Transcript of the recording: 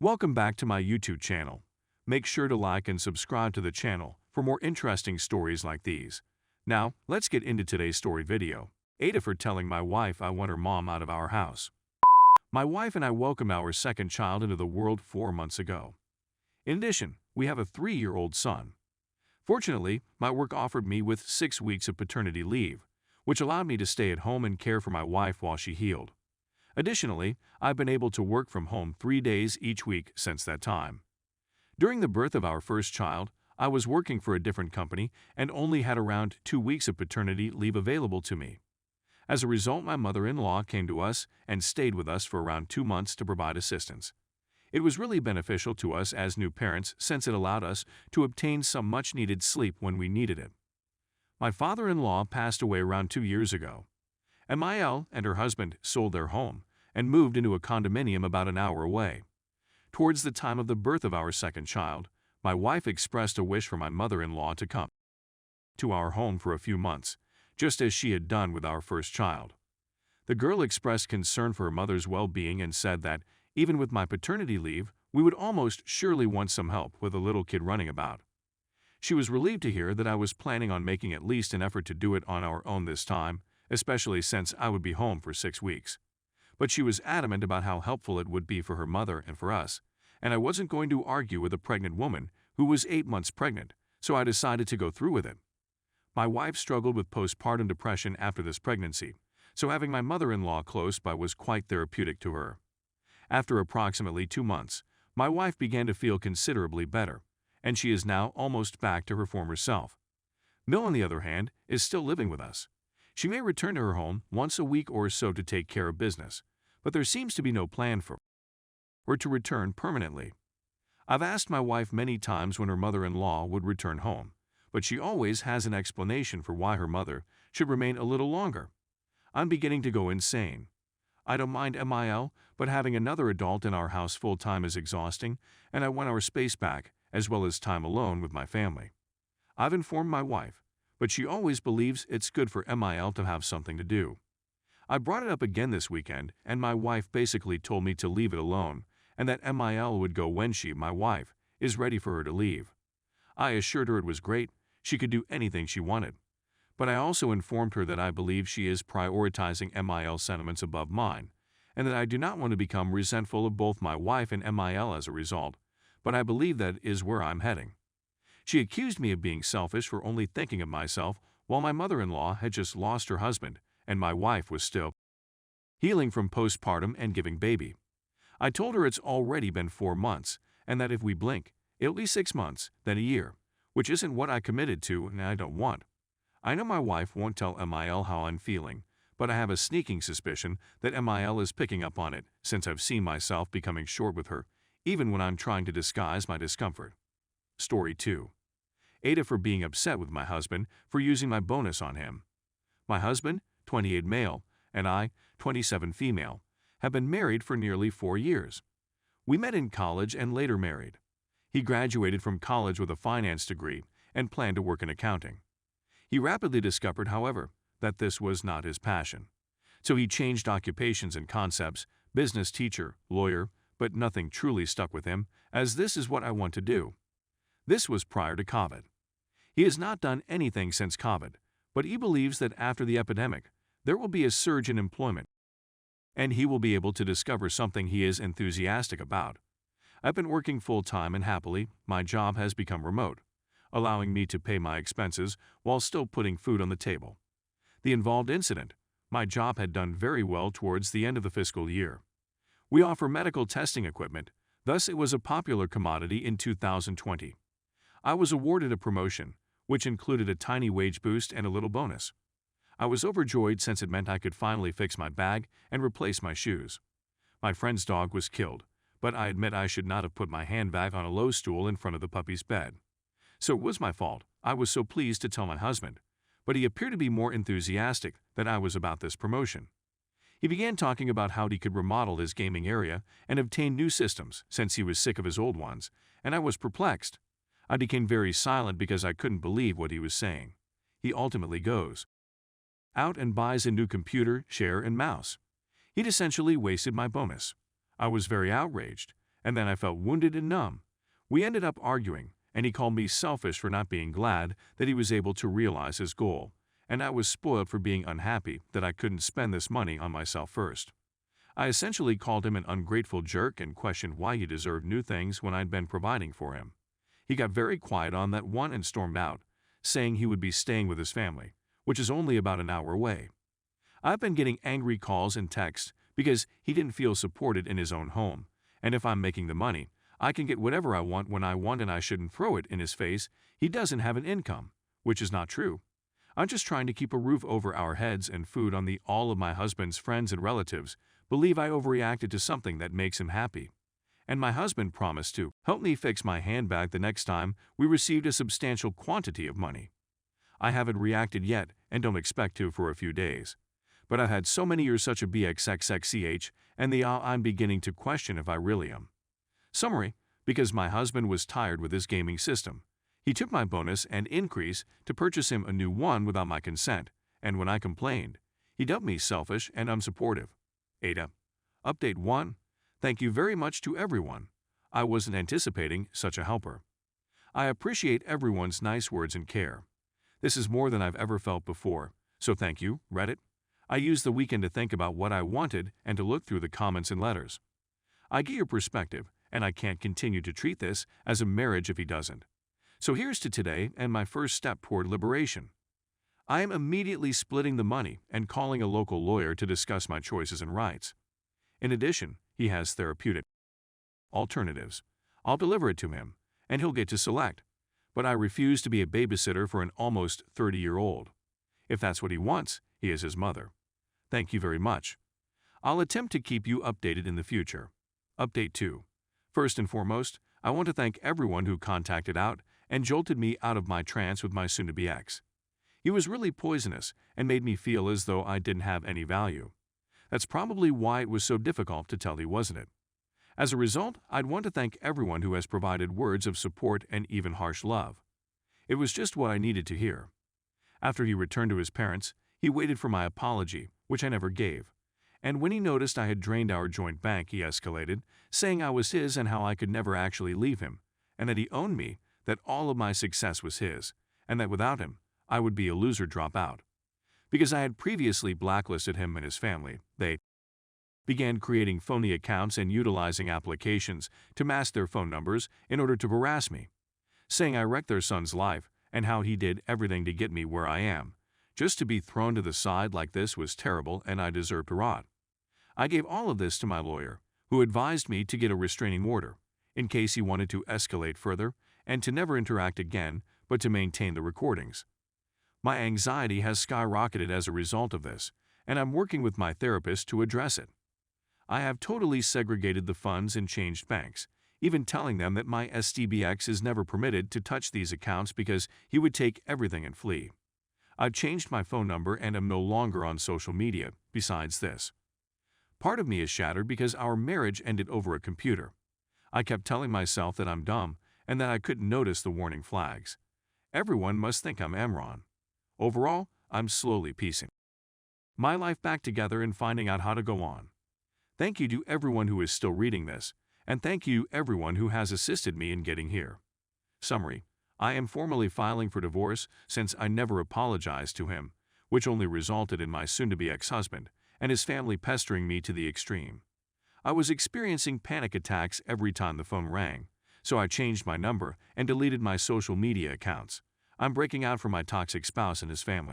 Welcome back to my YouTube channel. Make sure to like and subscribe to the channel for more interesting stories like these. Now, let's get into today's story video. AITA for telling my wife I want her mom out of our house. My wife and I welcomed our second child into the world 4 months ago. In addition, we have a 3-year-old son. Fortunately, my work offered me with 6 weeks of paternity leave, which allowed me to stay at home and care for my wife while she healed. Additionally, I've been able to work from home 3 days each week since that time. During the birth of our first child, I was working for a different company and only had around 2 weeks of paternity leave available to me. As a result, my mother-in-law came to us and stayed with us for around 2 months to provide assistance. It was really beneficial to us as new parents since it allowed us to obtain some much-needed sleep when we needed it. My father-in-law passed away around 2 years ago. MIL and her husband sold their home and moved into a condominium about an hour away. Towards the time of the birth of our second child, my wife expressed a wish for my mother-in-law to come to our home for a few months, just as she had done with our first child. The girl expressed concern for her mother's well-being and said that, even with my paternity leave, we would almost surely want some help with a little kid running about. She was relieved to hear that I was planning on making at least an effort to do it on our own this time, especially since I would be home for 6 weeks. But she was adamant about how helpful it would be for her mother and for us, and I wasn't going to argue with a pregnant woman who was 8 months pregnant, so I decided to go through with it. My wife struggled with postpartum depression after this pregnancy, so having my mother-in-law close by was quite therapeutic to her. After approximately 2 months, my wife began to feel considerably better, and she is now almost back to her former self. Mill, on the other hand, is still living with us. She may return to her home once a week or so to take care of business, but there seems to be no plan for her to return permanently. I've asked my wife many times when her mother-in-law would return home, but she always has an explanation for why her mother should remain a little longer. I'm beginning to go insane. I don't mind MIL, but having another adult in our house full-time is exhausting, and I want our space back, as well as time alone with my family. I've informed my wife, but she always believes it's good for MIL to have something to do. I brought it up again this weekend, and my wife basically told me to leave it alone, and that MIL would go when she, my wife, is ready for her to leave. I assured her it was great, she could do anything she wanted. But I also informed her that I believe she is prioritizing MIL sentiments above mine, and that I do not want to become resentful of both my wife and MIL as a result, but I believe that is where I'm heading. She accused me of being selfish for only thinking of myself while my mother-in-law had just lost her husband and my wife was still healing from postpartum and giving baby. I told her it's already been 4 months and that if we blink, it'll be 6 months, then a year, which isn't what I committed to and I don't want. I know my wife won't tell MIL how I'm feeling, but I have a sneaking suspicion that MIL is picking up on it since I've seen myself becoming short with her, even when I'm trying to disguise my discomfort. Story 2. AITA for being upset with my husband for using my bonus on him. My husband, 28 male, and I, 27 female, have been married for nearly 4 years. We met in college and later married. He graduated from college with a finance degree and planned to work in accounting. He rapidly discovered, however, that this was not his passion. So he changed occupations and concepts, business teacher, lawyer, but nothing truly stuck with him, as this is what I want to do. This was prior to COVID. He has not done anything since COVID, but he believes that after the epidemic, there will be a surge in employment, and he will be able to discover something he is enthusiastic about. I've been working full-time and happily, my job has become remote, allowing me to pay my expenses while still putting food on the table. The involved incident, my job had done very well towards the end of the fiscal year. We offer medical testing equipment, thus it was a popular commodity in 2020. I was awarded a promotion, which included a tiny wage boost and a little bonus. I was overjoyed since it meant I could finally fix my bag and replace my shoes. My friend's dog was killed, but I admit I should not have put my handbag on a low stool in front of the puppy's bed. So it was my fault. I was so pleased to tell my husband, but he appeared to be more enthusiastic than I was about this promotion. He began talking about how he could remodel his gaming area and obtain new systems since he was sick of his old ones, and I was perplexed. I became very silent because I couldn't believe what he was saying. He ultimately goes out and buys a new computer, chair, and mouse. He'd essentially wasted my bonus. I was very outraged, and then I felt wounded and numb. We ended up arguing, and he called me selfish for not being glad that he was able to realize his goal, and I was spoiled for being unhappy that I couldn't spend this money on myself first. I essentially called him an ungrateful jerk and questioned why he deserved new things when I'd been providing for him. He got very quiet on that one and stormed out, saying he would be staying with his family, which is only about an hour away. I've been getting angry calls and texts because he didn't feel supported in his own home, and if I'm making the money, I can get whatever I want when I want and I shouldn't throw it in his face. He doesn't have an income, which is not true. I'm just trying to keep a roof over our heads and food on the all of my husband's friends and relatives believe I overreacted to something that makes him happy. And my husband promised to help me fix my handbag the next time we received a substantial quantity of money. I haven't reacted yet and don't expect to for a few days. But I've had so many years such a bxxxch, and I'm beginning to question if I really am. Summary: because my husband was tired with his gaming system. He took my bonus and increase to purchase him a new one without my consent, and when I complained, he dubbed me selfish and unsupportive. AITA. Update 1. Thank you very much to everyone. I wasn't anticipating such a helper. I appreciate everyone's nice words and care. This is more than I've ever felt before, so thank you, Reddit. I used the weekend to think about what I wanted and to look through the comments and letters. I get your perspective, and I can't continue to treat this as a marriage if he doesn't. So here's to today and my first step toward liberation. I am immediately splitting the money and calling a local lawyer to discuss my choices and rights. In addition, he has therapeutic alternatives. I'll deliver it to him, and he'll get to select. But I refuse to be a babysitter for an almost 30-year-old. If that's what he wants, he is his mother. Thank you very much. I'll attempt to keep you updated in the future. Update 2. First and foremost, I want to thank everyone who contacted out and jolted me out of my trance with my soon-to-be ex. He was really poisonous and made me feel as though I didn't have any value. That's probably why it was so difficult to tell he wasn't it. As a result, I'd want to thank everyone who has provided words of support and even harsh love. It was just what I needed to hear. After he returned to his parents, he waited for my apology, which I never gave. And when he noticed I had drained our joint bank, he escalated, saying I was his and how I could never actually leave him, and that he owned me, that all of my success was his, and that without him, I would be a loser dropout. Because I had previously blacklisted him and his family, they began creating phony accounts and utilizing applications to mask their phone numbers in order to harass me, saying I wrecked their son's life and how he did everything to get me where I am. Just to be thrown to the side like this was terrible and I deserved to rot. I gave all of this to my lawyer, who advised me to get a restraining order, in case he wanted to escalate further and to never interact again, but to maintain the recordings. My anxiety has skyrocketed as a result of this, and I'm working with my therapist to address it. I have totally segregated the funds and changed banks, even telling them that my STBX is never permitted to touch these accounts because he would take everything and flee. I've changed my phone number and am no longer on social media, besides this. Part of me is shattered because our marriage ended over a computer. I kept telling myself that I'm dumb and that I couldn't notice the warning flags. Everyone must think I'm Amron. Overall, I'm slowly piecing my life back together and finding out how to go on. Thank you to everyone who is still reading this, and thank you everyone who has assisted me in getting here. Summary: I am formally filing for divorce since I never apologized to him, which only resulted in my soon-to-be ex-husband and his family pestering me to the extreme. I was experiencing panic attacks every time the phone rang, so I changed my number and deleted my social media accounts. I'm breaking out from my toxic spouse and his family.